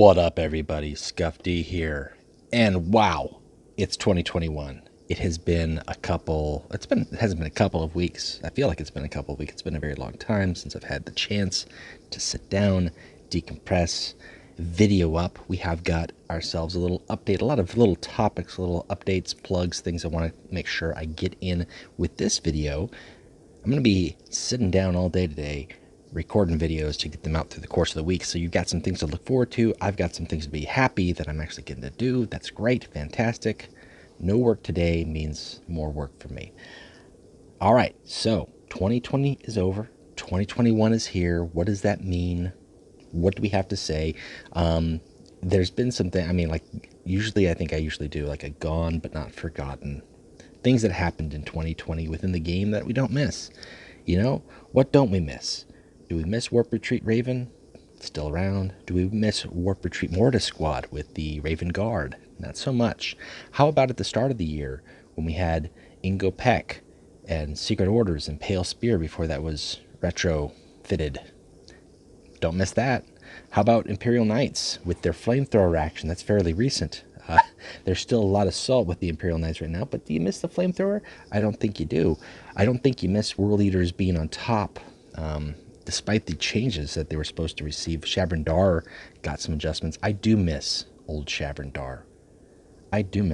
What up, everybody? Scuff D here. And wow, it's 2021. It hasn't been a couple of weeks. I feel like it's been a couple of weeks. It's been a very long time since I've had the chance to sit down, decompress, video up. We have got ourselves a little update, a lot of little topics, little updates, plugs, things I want to make sure I get in with this video. I'm going to be sitting down all day today, recording videos to get them out through the course of the week. So you've got some things to look forward to. I've got some things to be happy that I'm actually getting to do. That's great. Fantastic. No work today means more work for me. All right. So 2020 is over. 2021 is here. What does that mean? What do we have to say? There's been something, I think I usually do like a gone but not forgotten. Things that happened in 2020 within the game that we don't miss. You know, what don't we miss? Do we miss Warp Retreat Raven? Still around. Do we miss Warp Retreat Mortis Squad with the Raven Guard? Not so much. How about at the start of the year when we had Ingo Peck and Secret Orders and Pale Spear before that was retrofitted? Don't miss that. How about Imperial Knights with their flamethrower action? That's fairly recent. There's still a lot of salt with the Imperial Knights right now, but do you miss the flamethrower? I don't think you do. I don't think you miss World Eaters being on top. Despite the changes that they were supposed to receive, Shavron Dar got some adjustments. I do miss old Shavron Dar. I don't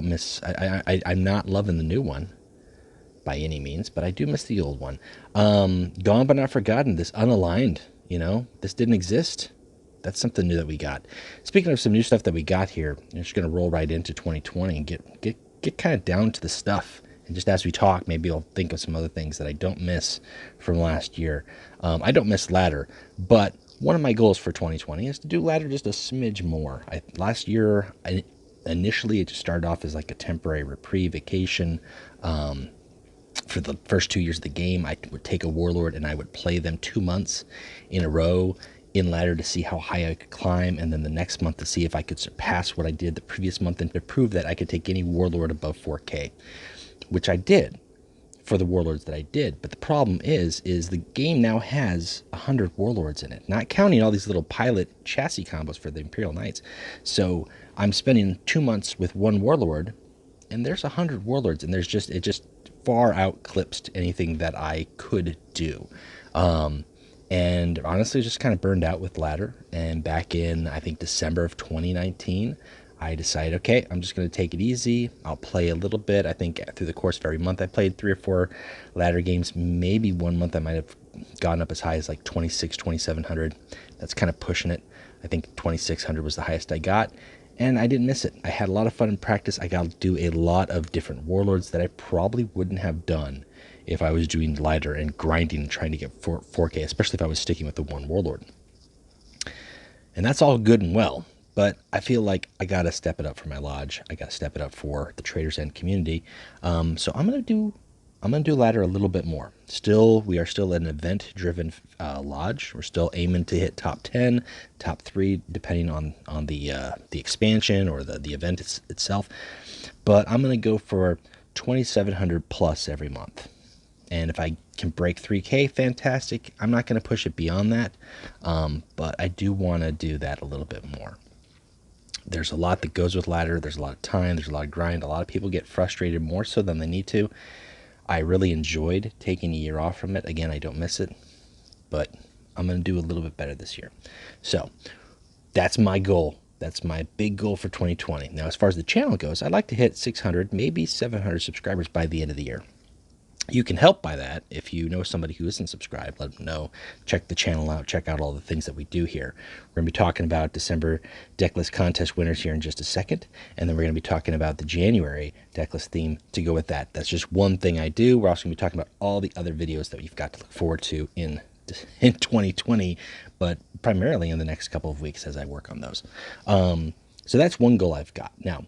miss. I'm not loving the new one by any means, but I do miss the old one. Gone but not forgotten. This unaligned. This didn't exist. That's something new that we got. Speaking of some new stuff that we got here, I'm just going to roll right into 2020 and get kind of down to the stuff. And just as we talk, maybe I'll think of some other things that I don't miss from last year. I don't miss ladder, but one of my goals for 2020 is to do ladder just a smidge more. Last year, initially, it just started off as like a temporary reprieve vacation. For the first 2 years of the game, I would take a warlord and I would play them 2 months in a row in ladder to see how high I could climb, and then the next month to see if I could surpass what I did the previous month and to prove that I could take any warlord above 4K. Which I did for the warlords that I did. But the problem is the game now has 100 warlords in it, not counting all these little pilot chassis combos for the Imperial Knights. So I'm spending 2 months with one warlord, and there's 100 warlords, and it just far outclips anything that I could do. And honestly, just kind of burned out with ladder. And back in, I think, December of 2019, I decided, okay, I'm just going to take it easy. I'll play a little bit. I think through the course of every month, I played 3 or 4 ladder games. Maybe one month I might have gone up as high as like 26, 2,700. That's kind of pushing it. I think 2,600 was the highest I got, and I didn't miss it. I had a lot of fun in practice. I got to do a lot of different warlords that I probably wouldn't have done if I was doing ladder and grinding and trying to get 4K, especially if I was sticking with the one warlord. And that's all good and well. But I feel like I got to step it up for my lodge. I got to step it up for the Traders End community. So I'm going to do ladder a little bit more. We are still an event-driven lodge. We're still aiming to hit top 10, top 3, depending on the expansion or the event itself. But I'm going to go for 2,700 plus every month. And if I can break 3K, fantastic. I'm not going to push it beyond that, but I do want to do that a little bit more. There's a lot that goes with ladder. There's a lot of time. There's a lot of grind. A lot of people get frustrated more so than they need to. I really enjoyed taking a year off from it. Again, I don't miss it, but I'm going to do a little bit better this year. So that's my goal. That's my big goal for 2020. Now, as far as the channel goes, I'd like to hit 600, maybe 700 subscribers by the end of the year. You can help by that. If you know somebody who isn't subscribed, let them know. Check the channel out. Check out all the things that we do here. We're going to be talking about December Decklist Contest Winners here in just a second. And then we're going to be talking about the January Decklist theme to go with that. That's just one thing I do. We're also going to be talking about all the other videos that you've got to look forward to in 2020, but primarily in the next couple of weeks as I work on those. So that's one goal I've got. Now,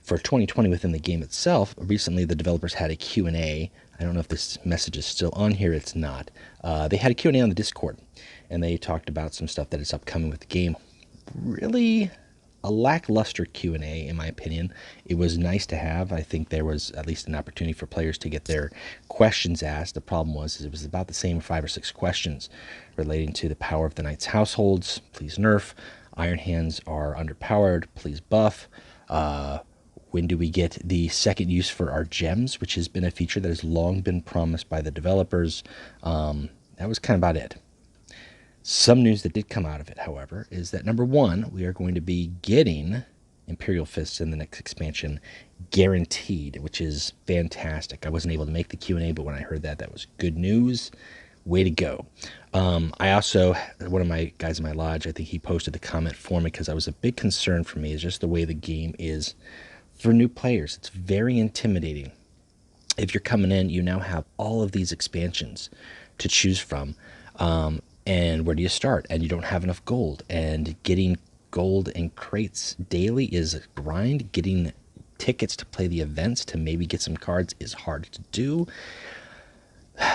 for 2020 within the game itself, recently the developers had a Q&A. I don't know if this message is still on here. It's not. They had a Q&A on the Discord, and they talked about some stuff that is upcoming with the game. Really a lackluster Q&A, in my opinion. It was nice to have. I think there was at least an opportunity for players to get their questions asked. The problem was it was about the same 5 or 6 questions relating to the power of the Knight's households, please nerf, Iron Hands are underpowered. Please buff. When do we get the second use for our gems, which has been a feature that has long been promised by the developers? That was kind of about it. Some news that did come out of it, however, is that number one, we are going to be getting Imperial Fists in the next expansion guaranteed, which is fantastic. I wasn't able to make the Q&A, but when I heard that, that was good news. Way to go. I also, one of my guys in my lodge, I think he posted the comment for me because I was a big concern for me is just the way the game is for new players. It's very intimidating. If you're coming in, you now have all of these expansions to choose from. And where do you start? And you don't have enough gold. And getting gold and crates daily is a grind. Getting tickets to play the events to maybe get some cards is hard to do.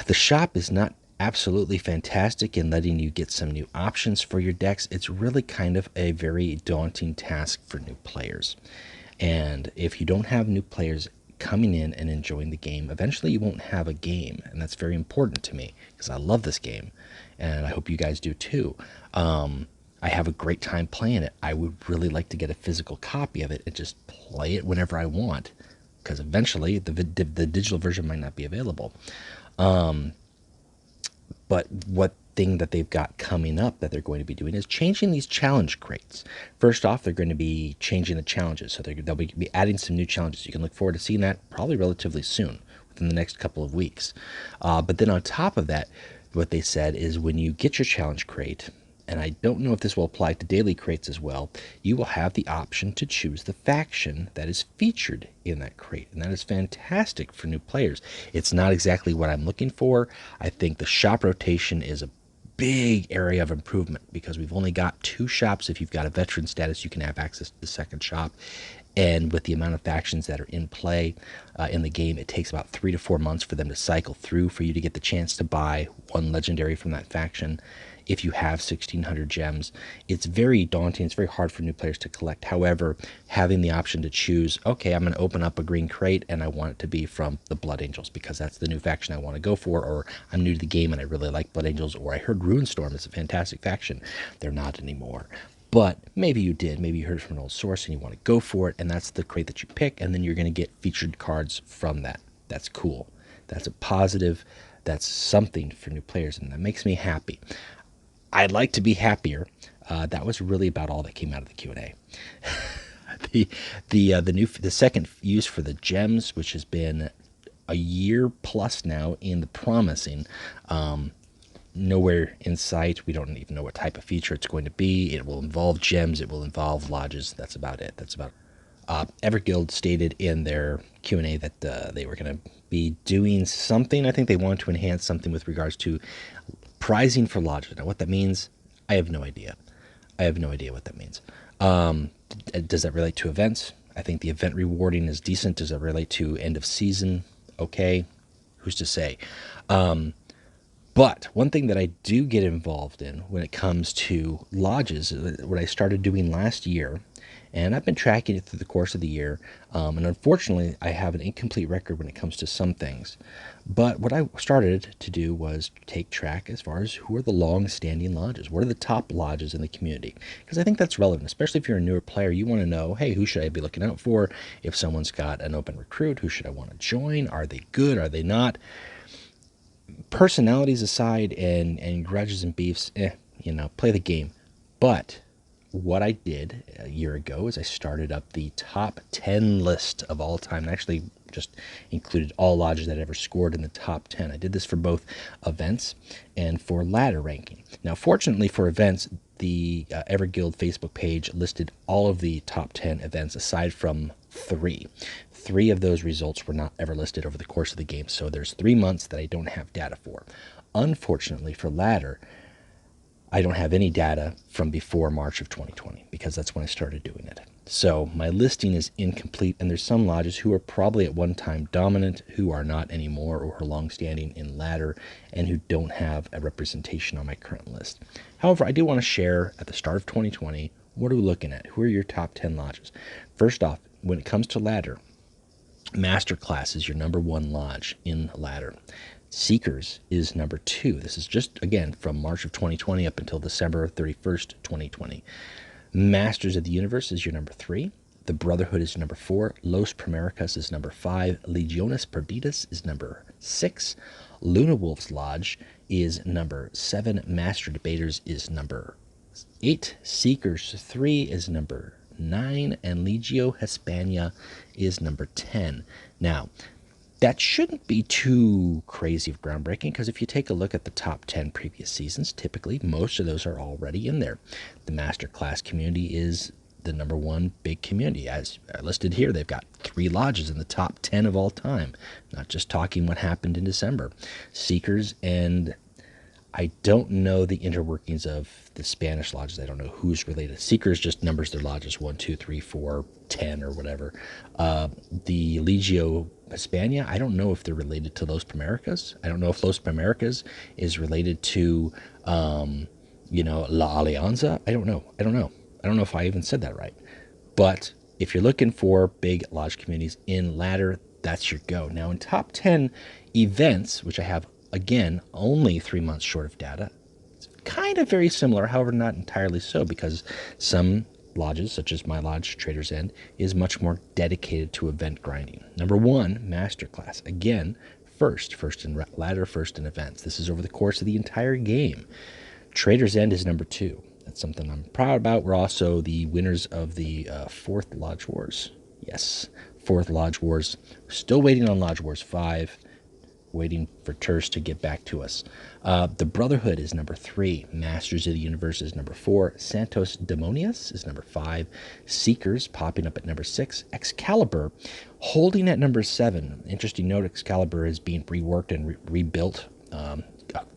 The shop is not absolutely fantastic in letting you get some new options for your decks. It's really kind of a very daunting task for new players. And if you don't have new players coming in and enjoying the game, eventually you won't have a game. And that's very important to me because I love this game. And I hope you guys do too. I have a great time playing it. I would really like to get a physical copy of it and just play it whenever I want, because eventually the digital version might not be available. But what thing that they've got coming up that they're going to be doing is changing these challenge crates. First off, they're going to be changing the challenges. So they'll be adding some new challenges. You can look forward to seeing that probably relatively soon, within the next couple of weeks. But then on top of that, what they said is when you get your challenge crate, and I don't know if this will apply to daily crates as well, you will have the option to choose the faction that is featured in that crate. And that is fantastic for new players. It's not exactly what I'm looking for. I think the shop rotation is a big area of improvement because we've only got 2 shops. If you've got a veteran status, you can have access to the second shop. And with the amount of factions that are in play in the game, it takes about 3 to 4 months for them to cycle through for you to get the chance to buy one legendary from that faction. If you have 1,600 gems, it's very daunting. It's very hard for new players to collect. However, having the option to choose, okay, I'm going to open up a green crate and I want it to be from the Blood Angels because that's the new faction I want to go for, or I'm new to the game and I really like Blood Angels, or I heard Runestorm is a fantastic faction. They're not anymore. But maybe you did. Maybe you heard it from an old source and you want to go for it, and that's the crate that you pick, and then you're going to get featured cards from that. That's cool. That's a positive. That's something for new players, and that makes me happy. I'd like to be happier. That was really about all that came out of the Q&A. The second use for the gems, which has been a year plus now in the promising, nowhere in sight. We don't even know what type of feature it's going to be. It will involve gems. It will involve lodges. That's about it. That's about Everguild stated in their Q&A that they were going to be doing something. I think they want to enhance something with regards to prizing for lodges. Now, what that means, I have no idea. I have no idea what that means. Does that relate to events? I think the event rewarding is decent. Does that relate to end of season? Okay. Who's to say? But one thing that I do get involved in when it comes to lodges, what I started doing last year, and I've been tracking it through the course of the year, and unfortunately I have an incomplete record when it comes to some things. But what I started to do was take track as far as who are the long-standing lodges. What are the top lodges in the community? Because I think that's relevant, especially if you're a newer player. You want to know, hey, who should I be looking out for? If someone's got an open recruit, who should I want to join? Are they good? Are they not? Personalities aside and grudges and beefs, play the game. But what I did a year ago is I started up the top 10 list of all time, and actually just included all lodges that ever scored in the top 10. I did this for both events and for ladder ranking. Now, fortunately for events, the Everguild Facebook page listed all of the top 10 events aside from 3. 3 of those results were not ever listed over the course of the game, so there's 3 months that I don't have data for. Unfortunately for ladder, I don't have any data from before March of 2020 because that's when I started doing it. So my listing is incomplete, and there's some lodges who are probably at one time dominant who are not anymore, or are long-standing in ladder and who don't have a representation on my current list. However, I do want to share at the start of 2020, what are we looking at? Who are your top 10 lodges? First off, when it comes to ladder, Masterclass is your number 1 lodge in ladder. Seekers is number 2. This is just, again, from March of 2020 up until December 31st, 2020. Masters of the Universe is your number 3. The Brotherhood is number 4. Los Primericas is number 5. Legiones Perdidas is number 6. Luna Wolf's Lodge is number 7. Master Debaters is number 8. Seekers 3 is number 9. And Legio Hispania is number 10. Now, that shouldn't be too crazy of groundbreaking, because if you take a look at the top 10 previous seasons, typically most of those are already in there. The Masterclass community is the number 1 big community. As listed here, they've got 3 lodges in the top 10 of all time, not just talking what happened in December. Seekers, and I don't know the inner workings of the Spanish lodges. I don't know who's related. Seekers just numbers their lodges 1, 2, 3, 4, 10 or whatever. The Legio Hispania, I don't know if they're related to Los Primericas. I don't know if Los Primericas is related to, La Alianza. I don't know. I don't know if I even said that right. But if you're looking for big lodge communities in ladder, that's your go. Now, in top 10 events, which I have, again, only 3 months short of data, it's kind of very similar, however, not entirely so, because some lodges, such as my lodge, Trader's End, is much more dedicated to event grinding. Number 1, Masterclass. Again, first in ladder, first in events. This is over the course of the entire game. Trader's End is number 2. That's something I'm proud about. We're also the winners of the 4th Lodge Wars. Yes, 4th Lodge Wars. Still waiting on Lodge Wars 5. Waiting for Terse to get back to us. The Brotherhood is number 3. Masters of the Universe is number 4. Santos Demonius is number 5. Seekers popping up at number 6. Excalibur holding at number 7. Interesting note, Excalibur is being reworked and rebuilt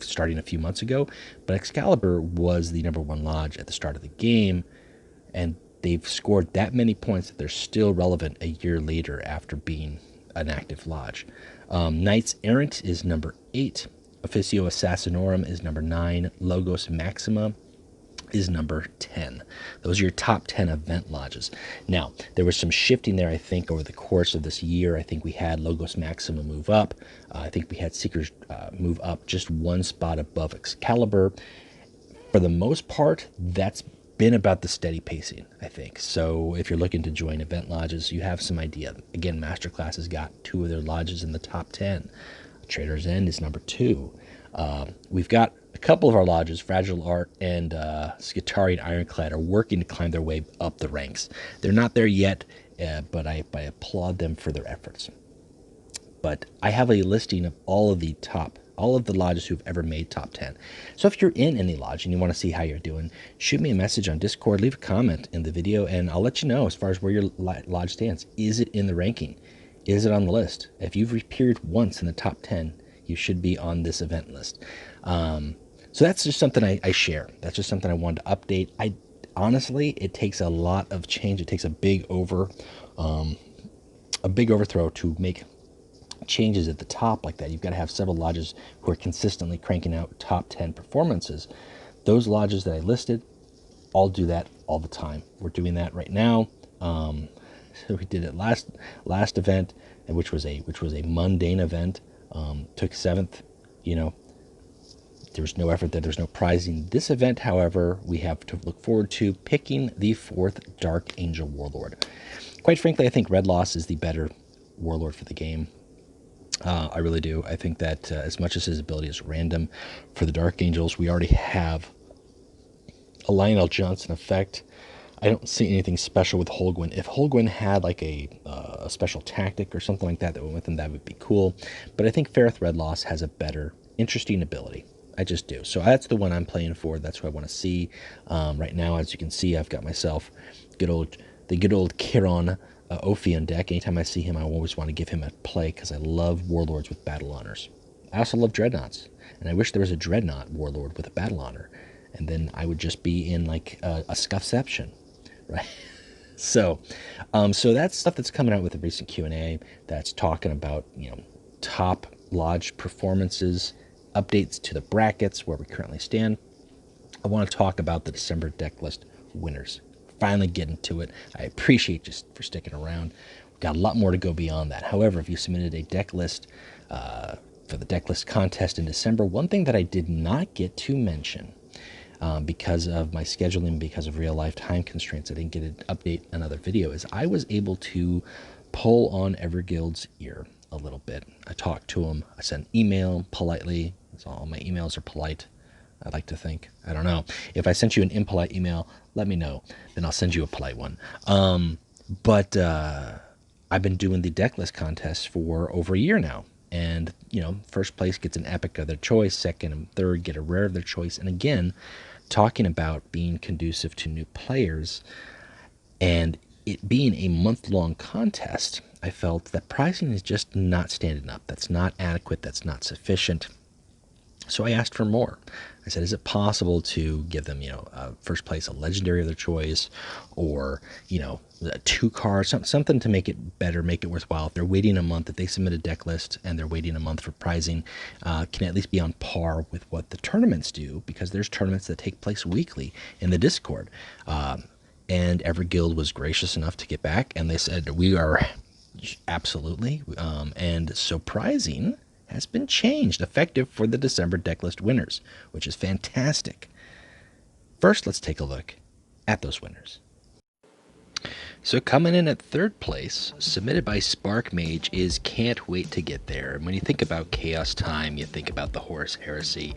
starting a few months ago. But Excalibur was the number 1 lodge at the start of the game, and they've scored that many points that they're still relevant a year later after being an active lodge. Knights Errant is number 8. Officio Assassinorum is number 9. Logos Maxima is number 10. Those are your top 10 event lodges. Now, there was some shifting there, I think, over the course of this year. I think we had Logos Maxima move up. I think we had Seekers move up just 1 spot above Excalibur. For the most part, that's been about the steady pacing, I think. So if you're looking to join event lodges, you have some idea. Again, Masterclass has got 2 of their lodges in the top 10. Trader's End is number 2. We've got a couple of our lodges, Fragile Art and Skitarii and Ironclad, are working to climb their way up the ranks. They're not there yet, but I applaud them for their efforts. But I have a listing of all of the lodges who've ever made top 10. So if you're in any lodge and you want to see how you're doing, shoot me a message on Discord, leave a comment in the video, and I'll let you know as far as where your lodge stands. Is it in the ranking? Is it on the list? If you've appeared once in the top 10, you should be on this event list. So that's just something I share. That's just something I wanted to update. Honestly, it takes a lot of change. It takes a big overthrow to make changes at the top like that. You've got to have several lodges who are consistently cranking out top 10 performances. Those lodges that I listed all do that all the time. We're doing that right now. So we did it last event, which was a mundane event. Took 7th. There was no effort there. There's no prizing. This event, however, we have to look forward to picking the 4th Dark Angel Warlord. Quite frankly, I think Red Loss is the better warlord for the game. I really do. I think that as much as his ability is random, for the Dark Angels, we already have a Lionel Johnson effect. I don't see anything special with Holguin. If Holguin had like a special tactic or something like that went with him, that would be cool. But I think Ferrith Red Loss has a better, interesting ability. I just do. So that's the one I'm playing for. That's what I want to see. Right now, as you can see, I've got myself the good old Chiron Ophion deck. Anytime I see him, I always want to give him a play because I love warlords with battle honors. I also love dreadnoughts, and I wish there was a dreadnought warlord with a battle honor, and then I would just be in like a scuffception, right? So that's stuff that's coming out with the recent Q&A. That's talking about top lodge performances, updates to the brackets where we currently stand. I want to talk about the December Decklist winners. Finally getting to it. I appreciate you for sticking around. We've got a lot more to go beyond that. However, if you submitted a deck list for the Decklist contest in December, one thing that I did not get to mention because of my scheduling, because of real life time constraints, I didn't get to update another video, is I was able to pull on Everguild's ear a little bit. I talked to them. I sent an email politely. So all my emails are polite, I like to think. I don't know. If I sent you an impolite email, let me know. Then I'll send you a polite one. But I've been doing the Decklist contest for over a year now. And, you know, first place gets an epic of their choice. Second and third get a rare of their choice. And again, talking about being conducive to new players and it being a month-long contest, I felt that pricing is just not standing up. That's not adequate. That's not sufficient. So I asked for more. I said, is it possible to give them, you know, first place, a legendary of their choice, or, you know, a 2-card, something to make it better, make it worthwhile. If they're waiting a month, if they submit a deck list and they're waiting a month for pricing, can at least be on par with what the tournaments do, because there's tournaments that take place weekly in the Discord. And every guild was gracious enough to get back, and they said, we are absolutely. And so pricing has been changed, effective for the December Decklist winners, which is fantastic. First, let's take a look at those winners. So coming in at third place, submitted by Spark Mage, is Can't Wait to Get There. And when you think about Chaos Time, you think about the Horus Heresy.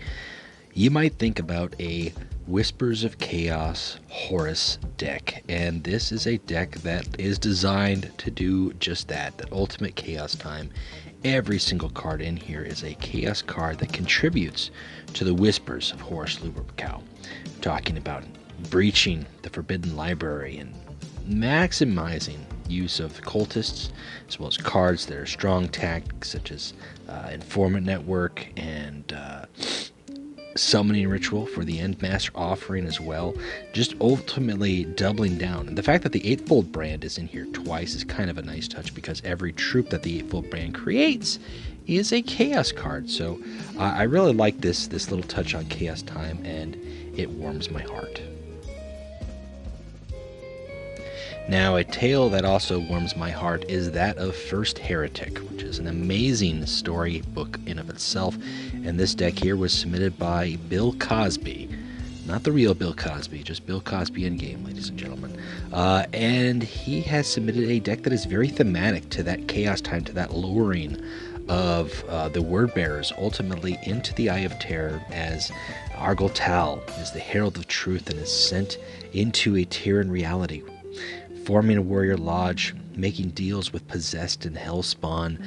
You might think about a Whispers of Chaos Horus deck, and this is a deck that is designed to do just that, that ultimate Chaos Time. Every single card in here is a Chaos card that contributes to the Whispers of Horus Lupercal. We're talking about breaching the Forbidden Library and maximizing use of cultists, as well as cards that are strong tactics, such as Informant Network and Summoning Ritual for the Endmaster offering as well. Just ultimately doubling down. And the fact that the Eightfold brand is in here twice is kind of a nice touch, because every troop that the Eightfold brand creates is a Chaos card. So I really like this little touch on Chaos Time, and it warms my heart. Now, a tale that also warms my heart is that of First Heretic, which is an amazing storybook in of itself. And this deck here was submitted by Bill Cosby. Not the real Bill Cosby, just Bill Cosby in game, ladies and gentlemen. And he has submitted a deck that is very thematic to that Chaos Time, to that luring of the Word Bearers ultimately into the Eye of Terror, as Argol Tal is the Herald of Truth and is sent into a Terran reality, forming a warrior lodge, making deals with Possessed and Hellspawn,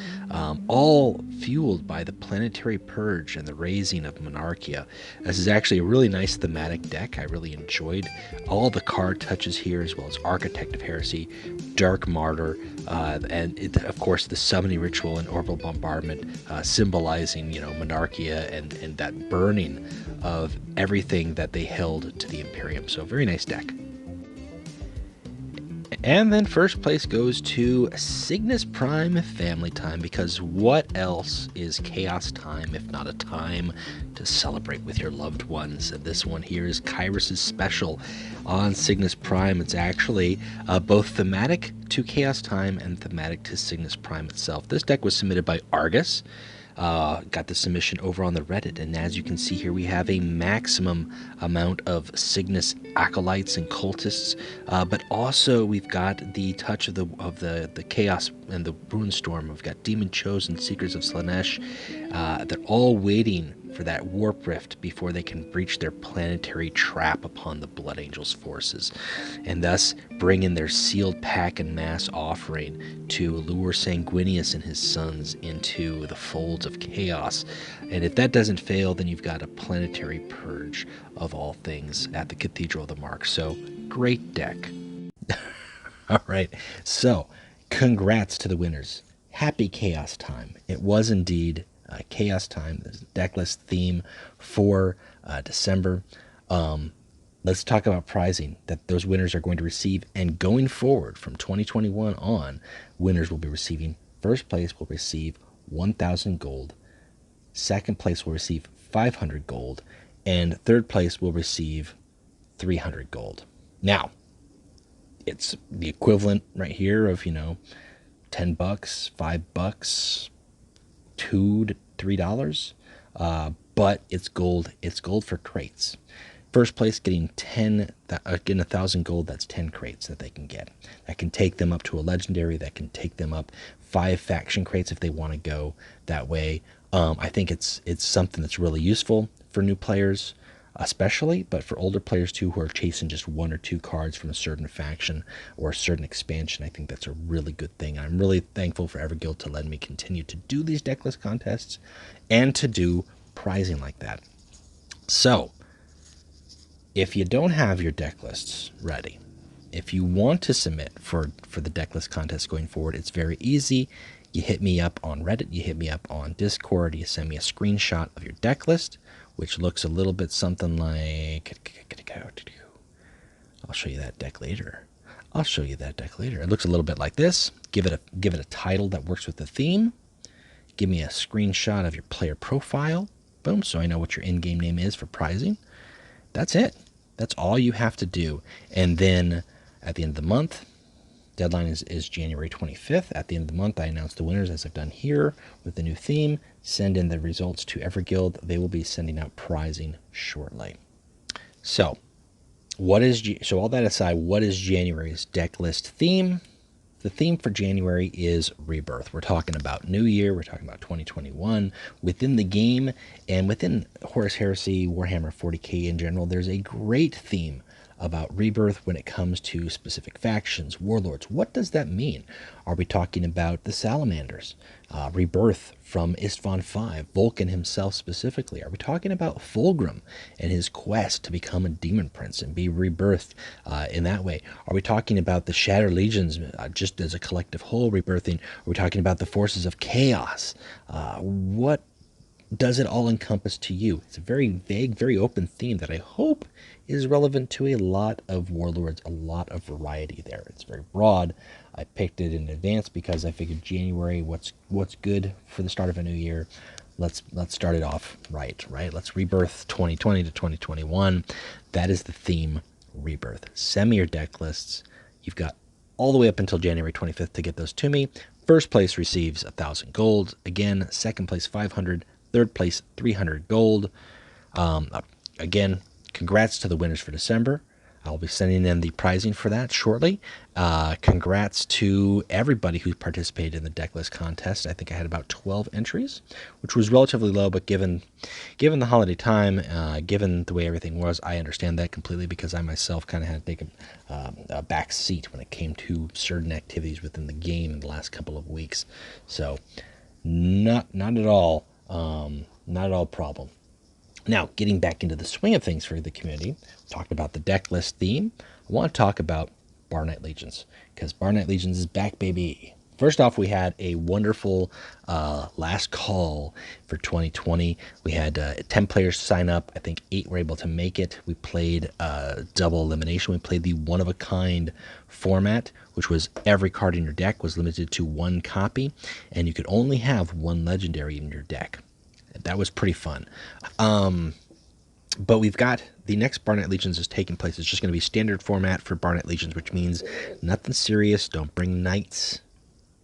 all fueled by the Planetary Purge and the raising of Monarchia. This is actually a really nice thematic deck. I really enjoyed all the card touches here, as well as Architect of Heresy, Dark Martyr, and of course the Summoning Ritual and Orbital Bombardment, symbolizing, you know, Monarchia and that burning of everything that they held to the Imperium. So very nice deck. And then first place goes to Cygnus Prime Family Time, because what else is Chaos Time if not a time to celebrate with your loved ones? And this one here is Kyrus's special on Cygnus Prime. It's actually both thematic to Chaos Time and thematic to Cygnus Prime itself. This deck was submitted by Argus. Got the submission over on the Reddit, and as you can see here, we have a maximum amount of Cygnus acolytes and cultists, but also we've got the touch of the chaos and the Ruinstorm. We've got Demon Chosen, Seekers of Slanesh. They're all waiting for that warp rift before they can breach their planetary trap upon the Blood Angels' forces, and thus bring in their sealed pack and mass offering to lure Sanguinius and his sons into the folds of chaos. And if that doesn't fail, then you've got a planetary purge of all things at the Cathedral of the Mark. So great deck. All right, so congrats to the winners. Happy Chaos Time. It was indeed Chaos Time, the decklist theme for December. Let's talk about pricing that those winners are going to receive. And going forward from 2021 on, winners will be receiving, first place will receive 1,000 gold, second place will receive 500 gold, and third place will receive 300 gold. Now, it's the equivalent right here of, you know, $10, $5, $2 to $3, but it's gold. It's gold for crates. First place getting 1,000 gold. That's 10 crates that they can get. That can take them up to a legendary. That can take them up 5 faction crates if they want to go that way. I think it's something that's really useful for new players, especially, but for older players too, who are chasing just 1 or 2 cards from a certain faction or a certain expansion. I think that's a really good thing. I'm really thankful for Everguild to let me continue to do these decklist contests and to do prizing like that. So if you don't have your deck lists ready, if you want to submit for the decklist contest going forward, it's very easy. You hit me up on Reddit, you hit me up on Discord, you send me a screenshot of your deck list, which looks a little bit something like, I'll show you that deck later. It looks a little bit like this. Give it a title that works with the theme. Give me a screenshot of your player profile. Boom, so I know what your in-game name is for prizing. That's it. That's all you have to do. And then at the end of the month, deadline is January 25th. At the end of the month, I announce the winners as I've done here with the new theme. Send in the results to Everguild. They will be sending out prizing shortly. So, all that aside, what is January's deck list theme? The theme for January is rebirth. We're talking about New Year. We're talking about 2021 within the game and within Horus Heresy, Warhammer 40k in general. There's a great theme about rebirth when it comes to specific factions, warlords. What does that mean? Are we talking about the Salamanders? Rebirth from Istvan V, Vulcan himself specifically? Are we talking about Fulgrim and his quest to become a demon prince and be rebirthed in that way? Are we talking about the Shattered Legions just as a collective whole rebirthing? Are we talking about the forces of chaos? What does it all encompass to you? It's a very vague, very open theme that I hope is relevant to a lot of warlords, a lot of variety there. It's very broad. I picked it in advance because I figured January, what's good for the start of a new year? Let's start it off right? Let's rebirth 2020 to 2021. That is the theme, rebirth. Send me your deck lists. You've got all the way up until January 25th to get those to me. First place receives 1,000 gold. Again, second place 500. Third place 300 gold. Again, congrats to the winners for December. I'll be sending in the prizing for that shortly. Congrats to everybody who participated in the decklist contest. I think I had about 12 entries, which was relatively low, but given the holiday time, given the way everything was, I understand that completely because I myself kind of had to take a back seat when it came to certain activities within the game in the last couple of weeks. So not at all. Not at all a problem. Now, getting back into the swing of things for the community, we talked about the deck list theme. I want to talk about Bar Knight Legions, because Bar Knight Legions is back, baby. First off, we had a wonderful last call for 2020. We had 10 players sign up. I think 8 were able to make it. We played double elimination. We played the one-of-a-kind format, which was every card in your deck was limited to 1 copy, and you could only have 1 legendary in your deck. That was pretty fun. But we've got the next Bar Knight Legions is taking place. It's just going to be standard format for Bar Knight Legions, which means nothing serious. Don't bring knights.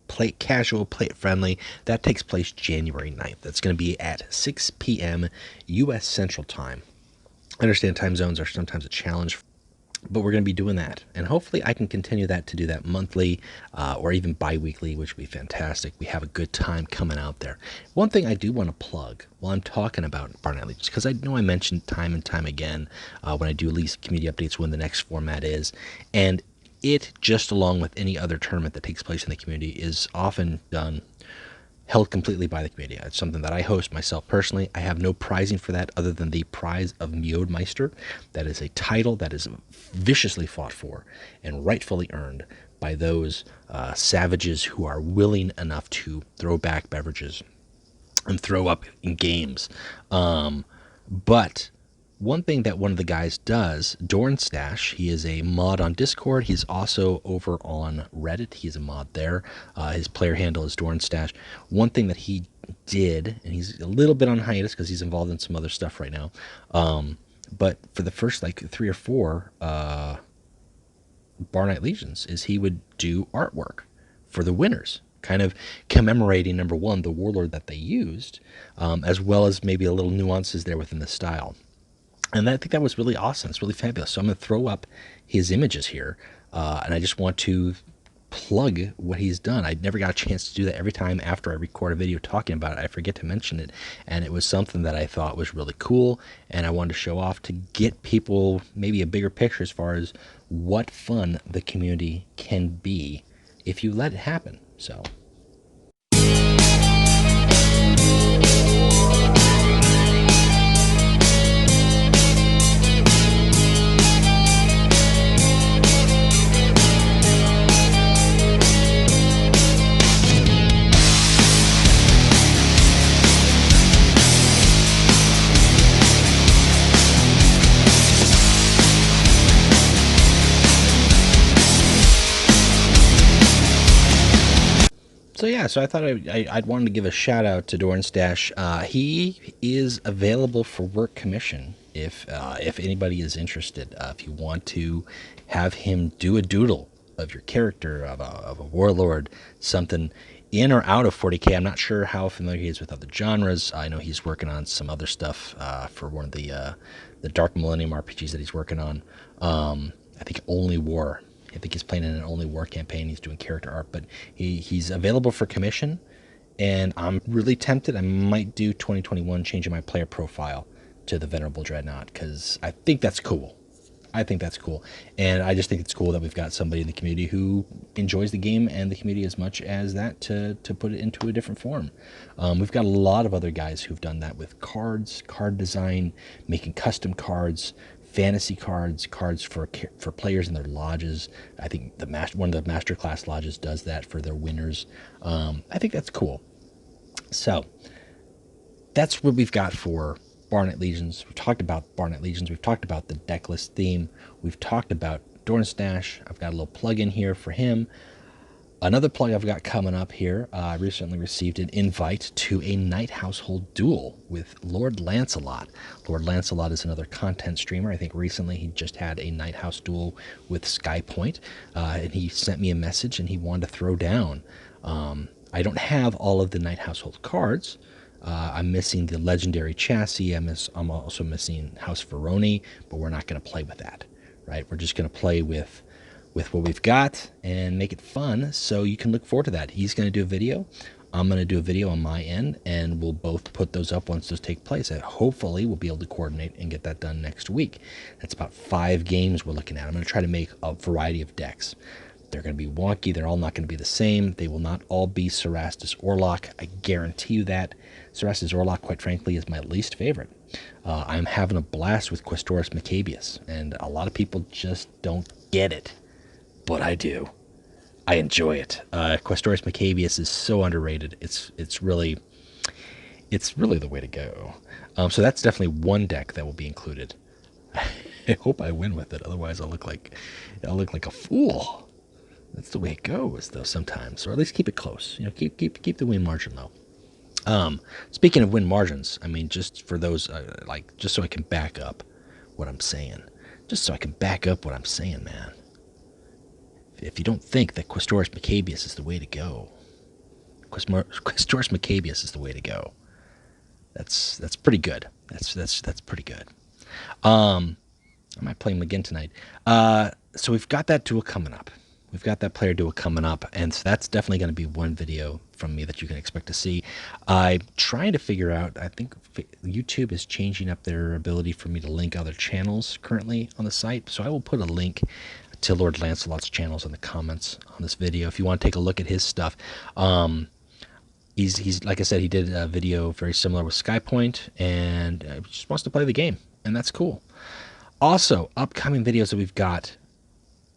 Play it casual, play it friendly. That takes place January 9th. That's going to be at 6 p.m. U.S. Central Time. I understand time zones are sometimes a challenge, but we're going to be doing that. And hopefully I can continue that to do that monthly or even bi-weekly, which would be fantastic. We have a good time coming out there. One thing I do want to plug while I'm talking about Bar Knight Legions, because I know I mentioned time and time again when I do release community updates when the next format is, and it, just along with any other tournament that takes place in the community, is often held completely by the community. It's something that I host myself personally. I have no prizing for that other than the prize of Mjodmeister. That is a title that is viciously fought for and rightfully earned by those savages who are willing enough to throw back beverages and throw up in games. But one thing that one of the guys does, Dornstash, he is a mod on Discord. He's also over on Reddit. He's a mod there. His player handle is Dornstash. One thing that he did, and he's a little bit on hiatus because he's involved in some other stuff right now, but for the first 3 or 4 Bar Knight Legions, is he would do artwork for the winners, kind of commemorating, number one, the warlord that they used, as well as maybe a little nuances there within the style. And I think that was really awesome. It's really fabulous. So I'm going to throw up his images here, and I just want to plug what he's done. I never got a chance to do that. Every time after I record a video talking about it, I forget to mention it. And it was something that I thought was really cool, and I wanted to show off to get people maybe a bigger picture as far as what fun the community can be if you let it happen. So yeah, so I thought I'd wanted to give a shout out to Dornstash. He is available for work commission if anybody is interested. If you want to have him do a doodle of your character of a warlord, something in or out of 40K. I'm not sure how familiar he is with other genres. I know he's working on some other stuff for one of the Dark Millennium RPGs that he's working on. I think Only War. I think he's playing in an Only War campaign. He's doing character art, but he's available for commission, and I'm really tempted. I might do 2021, changing my player profile to the Venerable Dreadnought, because I think that's cool. I think that's cool, and I just think it's cool that we've got somebody in the community who enjoys the game and the community as much as that to put it into a different form. We've got a lot of other guys who've done that with cards, card design, making custom cards, fantasy cards, cards for players in their lodges. I think one of the masterclass lodges does that for their winners. I think that's cool. So that's what we've got for Barnet Legions. We've talked about Barnet Legions. We've talked about the deck list theme. We've talked about Dornstash. I've got a little plug in here for him. Another plug I've got coming up here, I recently received an invite to a Night Household duel with Lord Lancelot. Lord Lancelot is another content streamer. I think recently he just had a Night House duel with Skypoint, and he sent me a message and he wanted to throw down. I don't have all of the Night Household cards. I'm missing the Legendary Chassis. I'm also missing House Veroni, but we're not going to play with that, right? We're just going to play with what we've got and make it fun, so you can look forward to that. He's going to do a video. I'm going to do a video on my end, and we'll both put those up once those take place. Hopefully, we'll be able to coordinate and get that done next week. That's about 5 games we're looking at. I'm going to try to make a variety of decks. They're going to be wonky. They're all not going to be the same. They will not all be Cerastus Orlok. I guarantee you that. Cerastus Orlok, quite frankly, is my least favorite. I'm having a blast with Questoris Maccabeus, and a lot of people just don't get it. But I do. I enjoy it. Questoris Maccabeus is so underrated. It's really the way to go. So that's definitely one deck that will be included. I hope I win with it. Otherwise, I'll look like a fool. That's the way it goes, though. Sometimes, or at least keep it close. You know, keep the win margin low. Speaking of win margins, I mean, just for those just so I can back up what I'm saying. Just so I can back up what I'm saying, man. If you don't think that Questoris Maccabeus is the way to go, Questoris Maccabeus is the way to go. That's pretty good. That's pretty good. I might play him again tonight. So we've got that duel coming up. We've got that player duel coming up, and so that's definitely going to be one video from me that you can expect to see. I'm trying to figure out, I think YouTube is changing up their ability for me to link other channels currently on the site, so I will put a link to Lord Lancelot's channels in the comments on this video if you want to take a look at his stuff. He's like I said, he did a video very similar with Skypoint, and just wants to play the game, and that's cool. Also, upcoming videos that we've got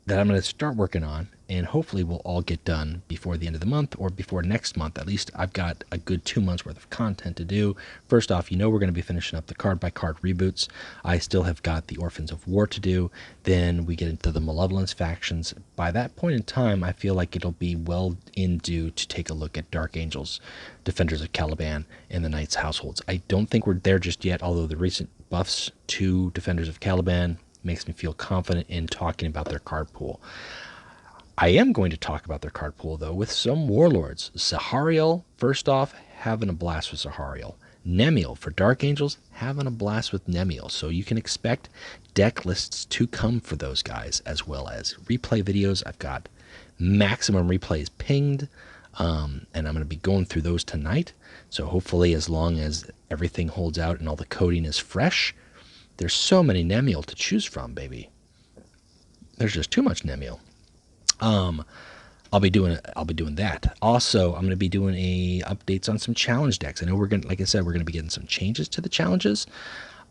that I'm going to start working on, and hopefully we'll all get done before the end of the month or before next month. At least I've got a good 2 months worth of content to do. First off, we're going to be finishing up the card-by-card reboots. I still have got the Orphans of War to do. Then we get into the Malevolence factions. By that point in time, I feel like it'll be well in due to take a look at Dark Angels, Defenders of Caliban, and the Knights Households. I don't think we're there just yet, although the recent buffs to Defenders of Caliban makes me feel confident in talking about their card pool. I am going to talk about their card pool, though, with some warlords. Zahariel, first off, having a blast with Zahariel. Nemiel for Dark Angels, having a blast with Nemiel. So you can expect deck lists to come for those guys, as well as replay videos. I've got maximum replays pinged, and I'm going to be going through those tonight. So hopefully, as long as everything holds out and all the coding is fresh, there's so many Nemiel to choose from, baby. There's just too much Nemiel. I'll be doing that. Also, I'm going to be doing updates on some challenge decks. I know like I said, we're going to be getting some changes to the challenges.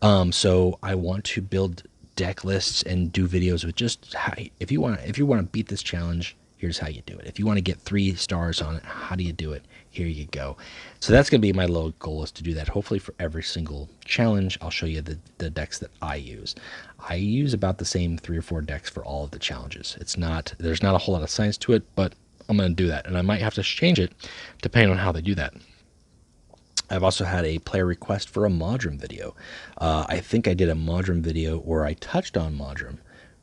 So I want to build deck lists and do videos with just how, if you want to beat this challenge, here's how you do it. If you want to get 3 stars on it, how do you do it? Here you go. So that's going to be my little goal, is to do that. Hopefully for every single challenge, I'll show you the decks that I use. I use about the same 3 or 4 decks for all of the challenges. There's not a whole lot of science to it, but I'm going to do that. And I might have to change it depending on how they do that. I've also had a player request for a Modrum video. I think I did a Modrum video, or I touched on Modrum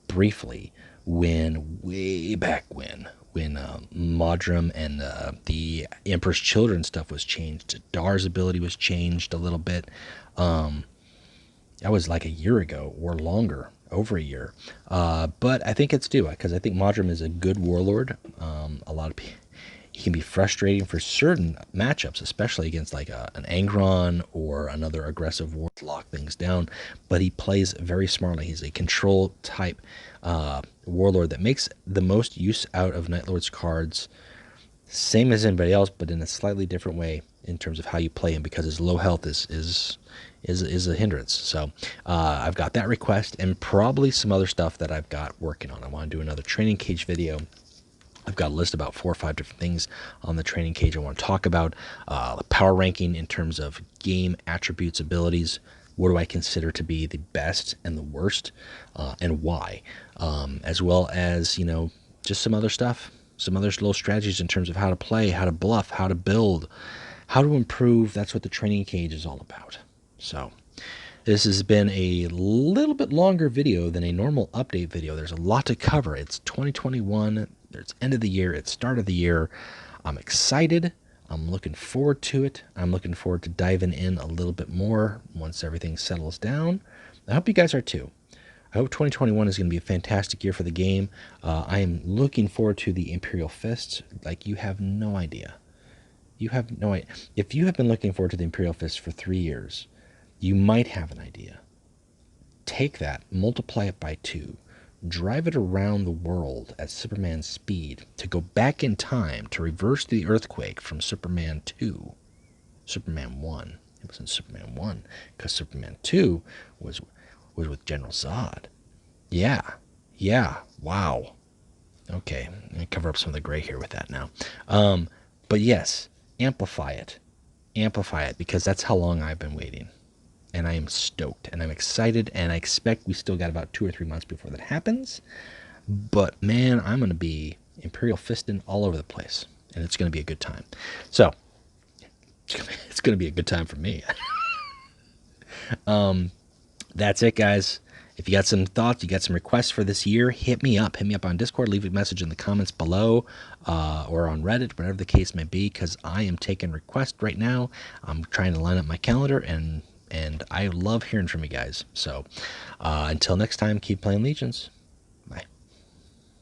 briefly way back when Modrum and the Emperor's Children stuff was changed. Dar's ability was changed a little bit. That was like a year ago or longer, over a year. But I think it's due, because I think Modrum is a good warlord. A lot of people, he can be frustrating for certain matchups, especially against like an Angron or another aggressive war to lock things down. But he plays very smartly. He's a control type warlord that makes the most use out of Night Lord's cards, same as anybody else, but in a slightly different way in terms of how you play him, because his low health is a hindrance. So I've got that request, and probably some other stuff that I've got working on. I want to do another training cage video. I've got a list about 4 or 5 different things on the training cage I want to talk about. The power ranking in terms of game attributes, abilities. What do I consider to be the best and the worst, and why? As well as, just some other stuff, some other little strategies in terms of how to play, how to bluff, how to build, how to improve. That's what the training cage is all about. So this has been a little bit longer video than a normal update video. There's a lot to cover. It's 2021. It's end of the year. It's start of the year. I'm excited. I'm looking forward to it. I'm looking forward to diving in a little bit more once everything settles down. I hope you guys are too. I hope 2021 is going to be a fantastic year for the game. I am looking forward to the Imperial Fists like you have no idea. You have no idea. If you have been looking forward to the Imperial Fists for 3 years, you might have an idea. Take that, multiply it by 2, drive it around the world at Superman speed to go back in time to reverse the earthquake from Superman 2. Superman 1. It wasn't Superman 1, because Superman 2 was with General Zod. Yeah, wow. Okay, I'm going to cover up some of the gray here with that now. But yes, amplify it, because that's how long I've been waiting. And I am stoked, and I'm excited, and I expect we still got about 2 or 3 months before that happens. But man, I'm going to be Imperial Fisting all over the place, and it's going to be a good time. So, it's going to be a good time for me. That's it, guys. If you got some thoughts, you got some requests for this year, hit me up. Hit me up on Discord. Leave a message in the comments below, or on Reddit, whatever the case may be, because I am taking requests right now. I'm trying to line up my calendar, and I love hearing from you guys. So until next time, keep playing Legions.